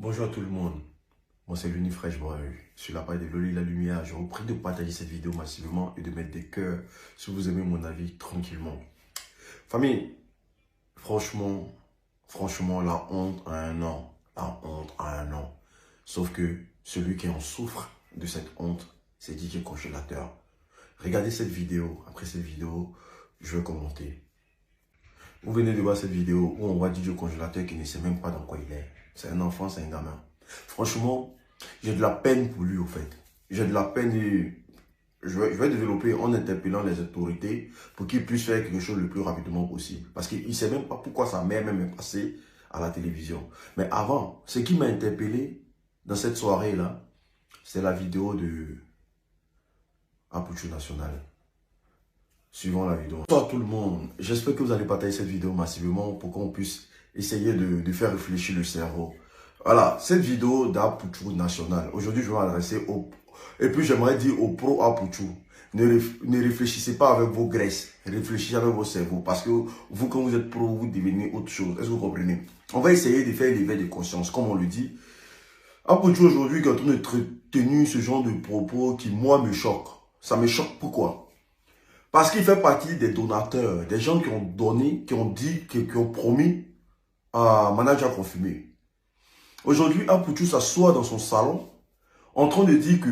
Bonjour à tout le monde, moi c'est l'Unifresh Boy, sur la page de Loli la Lumière. Je vous prie de partager cette vidéo massivement et de mettre des cœurs si vous aimez mon avis tranquillement. Famille, franchement, la honte a un nom, la honte a un nom. Sauf que celui qui en souffre de cette honte, c'est DJ Congélateur. Regardez cette vidéo, après cette vidéo, je vais commenter. Vous venez de voir cette vidéo où on voit DJ Congélateur qui ne sait même pas dans quoi il est. C'est un enfant, c'est un gamin. Franchement, j'ai de la peine pour lui, au fait. J'ai de la peine et je vais développer en interpellant les autorités pour qu'ils puissent faire quelque chose le plus rapidement possible. Parce qu'il ne sait même pas pourquoi sa mère même est passée à la télévision. Mais avant, ce qui m'a interpellé dans cette soirée-là, c'est la vidéo de Apuchu National. Suivant la vidéo. Bonsoir à tout le monde. J'espère que vous allez partager cette vidéo massivement pour qu'on puisse essayer de faire réfléchir le cerveau. Voilà, cette vidéo d'Apuchu National. Aujourd'hui, je vais m'adresser au... Et puis, j'aimerais dire au pro Apuchu. Ne réfléchissez pas avec vos graisses. Réfléchissez avec vos cerveaux. Parce que vous, quand vous êtes pro, vous devenez autre chose. Est-ce que vous comprenez? On va essayer de faire l'éveil de conscience, comme on le dit. Apuchu, aujourd'hui, quand on est tenu ce genre de propos qui, moi, me choque. Ça me choque. Pourquoi? Parce qu'il fait partie des donateurs, des gens qui ont donné, qui ont dit, qui ont promis à Manager Confirmé. Aujourd'hui, Apuchu s'assoit dans son salon en train de dire que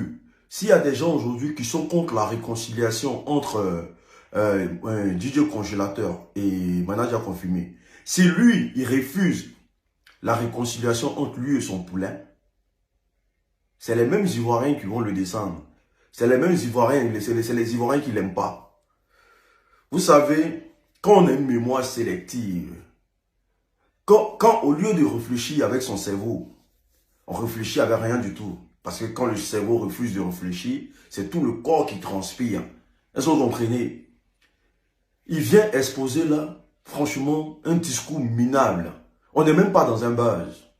s'il y a des gens aujourd'hui qui sont contre la réconciliation entre DJ Congélateur et Manager Confirmé, si lui, il refuse la réconciliation entre lui et son poulain, c'est les mêmes Ivoiriens qui vont le descendre. C'est les mêmes Ivoiriens, c'est les Ivoiriens qui ne l'aiment pas. Vous savez, quand on a une mémoire sélective, quand au lieu de réfléchir avec son cerveau, on réfléchit avec rien du tout. Parce que quand le cerveau refuse de réfléchir, c'est tout le corps qui transpire. Est-ce que vous comprenez? Il vient exposer là, franchement, un discours minable. On n'est même pas dans un buzz.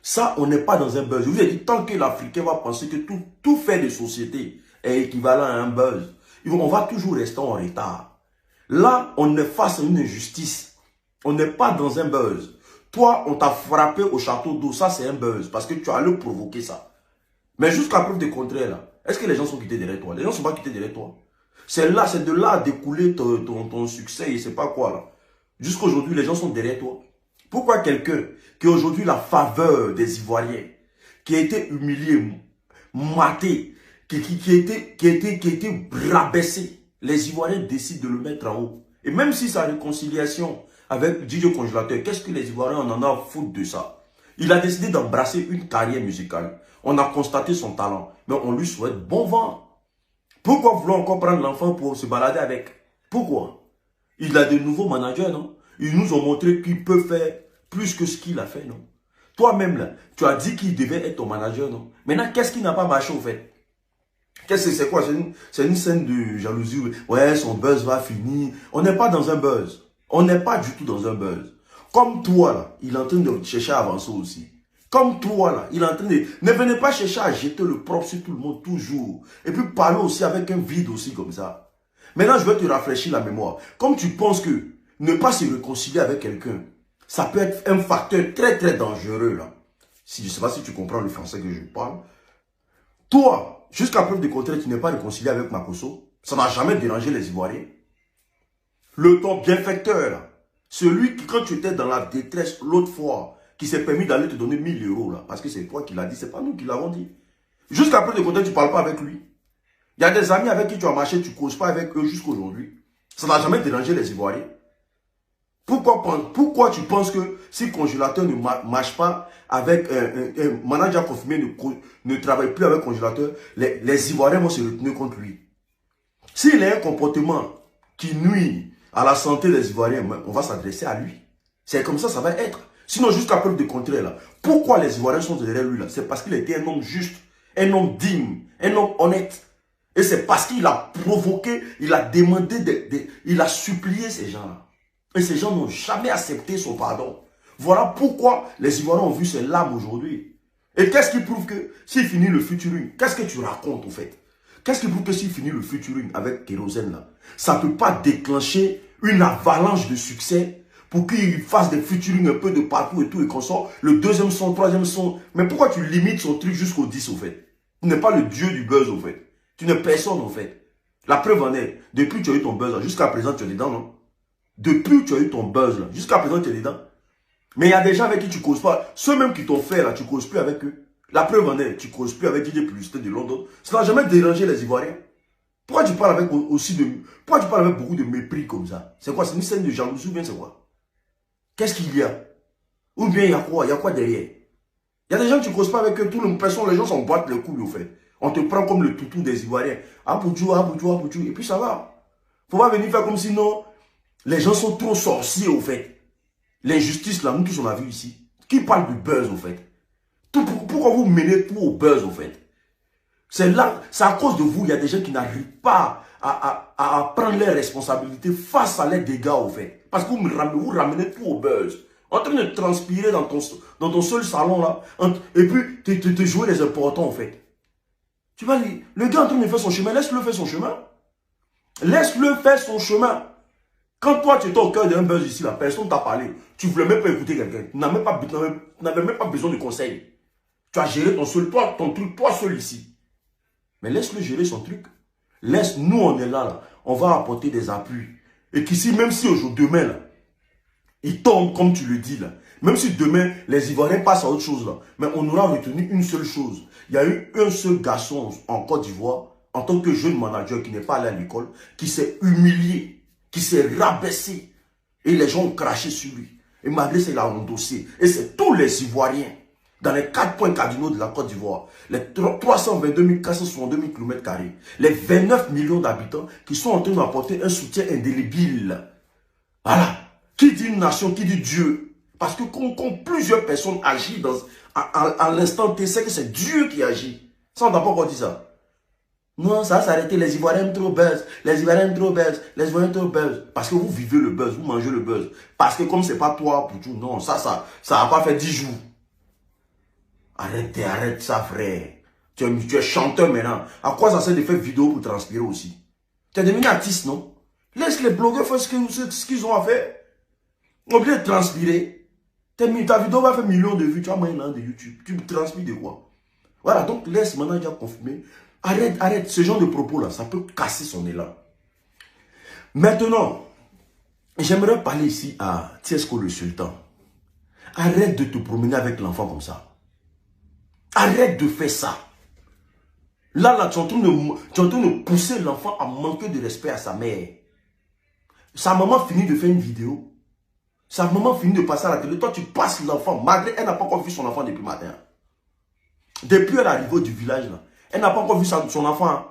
Ça, on n'est pas dans un buzz. Je vous ai dit, tant que l'Africain va penser que tout fait de société est équivalent à un buzz, on va toujours rester en retard. Là, on est face à une injustice. On n'est pas dans un buzz. Toi, on t'a frappé au château d'eau. Ça, c'est un buzz. Parce que tu as allé provoquer ça. Mais jusqu'à preuve du contraire, là, est-ce que les gens sont quittés derrière toi? Les gens ne sont pas quittés derrière toi. C'est de là à découler ton succès et c'est pas quoi, là. Jusqu'à aujourd'hui, les gens sont derrière toi. Pourquoi quelqu'un qui a aujourd'hui la faveur des Ivoiriens, qui a été humilié, maté, qui a été rabaissé, les Ivoiriens décident de le mettre en haut. Et même si sa réconciliation avec DJ Congélateur, qu'est-ce que les Ivoiriens en ont à foutre de ça? Il a décidé d'embrasser une carrière musicale. On a constaté son talent, mais on lui souhaite bon vent. Pourquoi vouloir encore prendre l'enfant pour se balader avec? Pourquoi? Il a de nouveaux managers, non? Ils nous ont montré qu'il peut faire plus que ce qu'il a fait, non? Toi-même, là, tu as dit qu'il devait être ton manager, non? Maintenant, qu'est-ce qui n'a pas marché, au fait? C'est quoi? C'est une scène de jalousie. Ouais, son buzz va finir. On n'est pas dans un buzz. On n'est pas du tout dans un buzz. Comme toi, là, il est en train de chercher à avancer aussi. Comme toi, là, il est en train de... Ne venez pas chercher à jeter le propre sur tout le monde, toujours. Et puis parler aussi avec un vide aussi comme ça. Maintenant, je vais te rafraîchir la mémoire. Comme tu penses que ne pas se réconcilier avec quelqu'un, ça peut être un facteur très, très dangereux, là. Je ne sais pas si tu comprends le français que je parle. Toi, jusqu'à preuve du contraire, tu n'es pas réconcilié avec Makosso. Ça n'a jamais dérangé les Ivoiriens. Le ton bienfaiteur, là, celui qui, quand tu étais dans la détresse l'autre fois, qui s'est permis d'aller te donner 1000 euros, là, parce que c'est toi qui l'as dit, c'est pas nous qui l'avons dit. Jusqu'à preuve du contraire, tu ne parles pas avec lui. Il y a des amis avec qui tu as marché, tu ne causes pas avec eux jusqu'à aujourd'hui. Ça n'a jamais dérangé les Ivoiriens. Pourquoi tu penses que si le congélateur ne marche pas avec un manager confirmé, ne travaille plus avec le congélateur, les Ivoiriens vont se retenir contre lui? S'il a un comportement qui nuit à la santé des Ivoiriens, on va s'adresser à lui. C'est comme ça va être. Sinon, jusqu'à preuve du contraire, là, pourquoi les Ivoiriens sont derrière lui là? C'est parce qu'il était un homme juste, un homme digne, un homme honnête. Et c'est parce qu'il a provoqué, il a demandé, il a supplié ces gens-là. Et ces gens n'ont jamais accepté son pardon. Voilà pourquoi les Ivoiriens ont vu ses larmes aujourd'hui. Et qu'est-ce qui prouve que s'il finit le featuring, qu'est-ce que tu racontes au fait? Qu'est-ce qui prouve que s'il finit le featuring avec Kérosène là, ça ne peut pas déclencher une avalanche de succès pour qu'il fasse des featuring un peu de partout et tout, et qu'on sort le deuxième son, troisième son. Mais pourquoi tu limites son truc jusqu'au 10 au fait? Tu n'es pas le dieu du buzz au fait. Tu n'es personne au fait. La preuve en est, depuis que tu as eu ton buzz, jusqu'à présent tu es dedans, non? Depuis que tu as eu ton buzz, jusqu'à présent tu es dedans. Mais il y a des gens avec qui tu ne causes pas. Ceux même qui t'ont fait là, tu ne causes plus avec eux. La preuve en est, tu ne causes plus avec DJ Publicité de London. Ça n'a jamais dérangé les Ivoiriens. Pourquoi tu parles avec pourquoi tu parles avec beaucoup de mépris comme ça? C'est quoi? C'est une scène de jalousie ou bien c'est quoi? Qu'est-ce qu'il y a? Ou bien il y a quoi? Il y a quoi derrière? Il y a des gens que tu ne causes pas avec eux. Tout le monde, les gens s'en battent les couilles au fait. On te prend comme le toutou des Ivoiriens. Aboutou, aboutou, aboutou. Et puis ça va. Faut pas venir faire comme si non. Les gens sont trop sorciers au fait. L'injustice là, nous tous on a vu ici. Qui parle du buzz au fait? Pourquoi vous menez tout au buzz au fait? C'est là, c'est à cause de vous, il y a des gens qui n'arrivent pas à prendre leurs responsabilités face à leurs dégâts au fait. Parce que vous ramenez tout au buzz. En train de transpirer dans ton seul salon là. Et puis, te jouer les importants au fait. Tu vois, le gars en train de faire son chemin, laisse-le faire son chemin. Laisse-le faire son chemin. Quand toi, tu étais au cœur d'un buzz ici, la personne t'a parlé. Tu ne voulais même pas écouter quelqu'un. Tu n'avais même pas besoin de conseils. Tu as géré ton truc, toi seul ici. Mais laisse-le gérer son truc. Nous, on est là. On va apporter des appuis. Et qu'ici, même si aujourd'hui, demain, là, il tombe, comme tu le dis, là. Même si demain, les Ivoiriens passent à autre chose, là. Mais on aura retenu une seule chose. Il y a eu un seul garçon en Côte d'Ivoire, en tant que jeune manager qui n'est pas allé à l'école, qui s'est humilié, qui s'est rabaissé. Et les gens ont craché sur lui. Et malgré ça, il a endossé. Et c'est tous les Ivoiriens, dans les 4 points cardinaux de la Côte d'Ivoire, les 322 462 000 km², les 29 millions d'habitants qui sont en train d'apporter un soutien indélébile. Voilà. Qui dit une nation, qui dit Dieu. Parce que quand plusieurs personnes agissent à l'instant T, c'est que c'est Dieu qui agit. Ça, on n'a pas encore dit ça. Non, ça va s'arrêter. Les Ivoiriens aiment trop buzz. Les Ivoiriens aiment trop buzz. Les Ivoiriens aiment trop buzz. Parce que vous vivez le buzz, vous mangez le buzz. Parce que comme c'est pas toi, Poutou, non, ça va pas faire 10 jours. Arrête ça, frère. Tu es chanteur maintenant. À quoi ça sert de faire vidéo pour transpirer aussi? Tu es devenu artiste, non? Laisse les blogueurs faire ce qu'ils ont à faire. Obligé de transpirer. Ta vidéo va faire millions de vues. Tu as moyen de YouTube. Tu transpires de quoi? Voilà, donc laisse maintenant déjà confirmer. Arrête. Ce genre de propos-là, ça peut casser son élan. Maintenant, j'aimerais parler ici à Tiesco le Sultan. Arrête de te promener avec l'enfant comme ça. Arrête de faire ça. Là, tu es en train de pousser l'enfant à manquer de respect à sa mère. Sa maman finit de faire une vidéo. Sa maman finit de passer à la télé. Toi, tu passes l'enfant. Malgré elle n'a pas encore vu son enfant depuis le matin. Depuis elle arrive du village, là, elle n'a pas encore vu son enfant.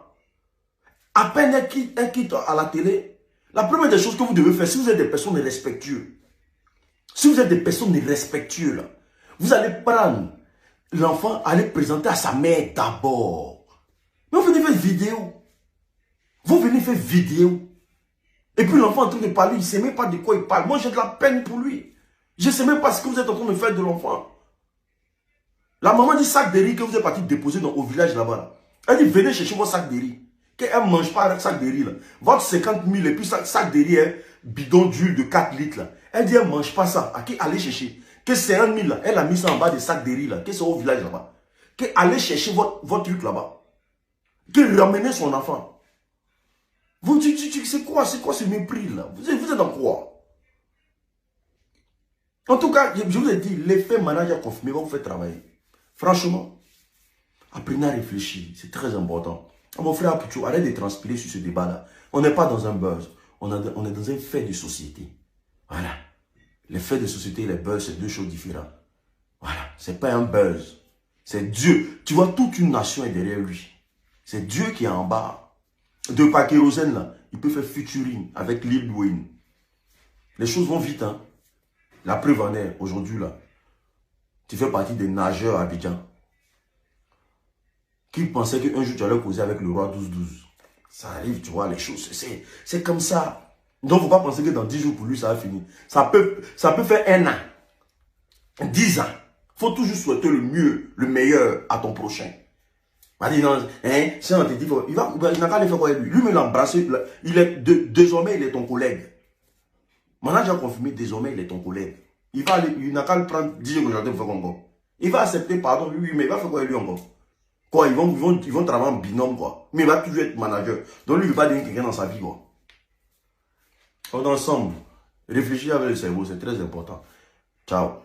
À peine elle quitte à la télé. La première des choses que vous devez faire, si vous êtes des personnes respectueuses, là, vous allez prendre l'enfant, aller présenter à sa mère d'abord. Mais vous venez faire vidéo. Et puis l'enfant est en train de parler, il ne sait même pas de quoi il parle. Moi, j'ai de la peine pour lui. Je ne sais même pas ce que vous êtes en train de faire de l'enfant. La maman dit sac de riz que vous êtes parti déposer au village là-bas. Elle dit venez chercher votre sac de riz. Qu'elle ne mange pas avec sac de riz là. Votre 50 000 et puis sac de riz, bidon d'huile de 4 litres là. Elle dit elle ne mange pas ça. À qui aller chercher? Que 50 000 là, elle a mis ça en bas des sacs de riz là. Que c'est au village là-bas. Que allez chercher votre truc là-bas. Que ramenez son enfant. Vous dites, c'est quoi ce mépris là? Vous êtes dans quoi? En tout cas, je vous ai dit, l'effet manager confirmé va vous faire travailler. Franchement, apprenez à réfléchir. C'est très important. Mon frère Poutou, arrête de transpirer sur ce débat-là. On n'est pas dans un buzz. On est dans un fait de société. Voilà. Les faits de société et les buzz, c'est deux choses différentes. Voilà. C'est pas un buzz. C'est Dieu. Tu vois, toute une nation est derrière lui. C'est Dieu qui est en bas. De par kérosène, là, il peut faire featuring avec Lil Wayne. Les choses vont vite, hein. La preuve en est, aujourd'hui, là. Tu fais partie des nageurs à Abidjan. Qui pensaient qu'un jour tu allais causer avec le roi 12-12. Ça arrive, tu vois, les choses. C'est comme ça. Donc, il ne faut pas penser que dans 10 jours pour lui, ça va finir. Ça peut faire 1 an. 10 ans. Il faut toujours souhaiter le mieux, le meilleur à ton prochain. Il dit non, hein, si on te dit, il n'a qu'à aller faire quoi avec lui. Lui, il l'a embrassé. Désormais, il est ton collègue. Manager confirmé, désormais, il est ton collègue. Il n'a qu'à le prendre, dire que j'entends faire encore. Il va accepter pardon, oui, mais il va faire quoi lui encore? Quoi, ils vont travailler en binôme, quoi. Mais il va toujours être manager. Donc lui, il ne veut pas devenir quelqu'un dans sa vie, quoi. On est ensemble. Réfléchir avec le cerveau, c'est très important. Ciao.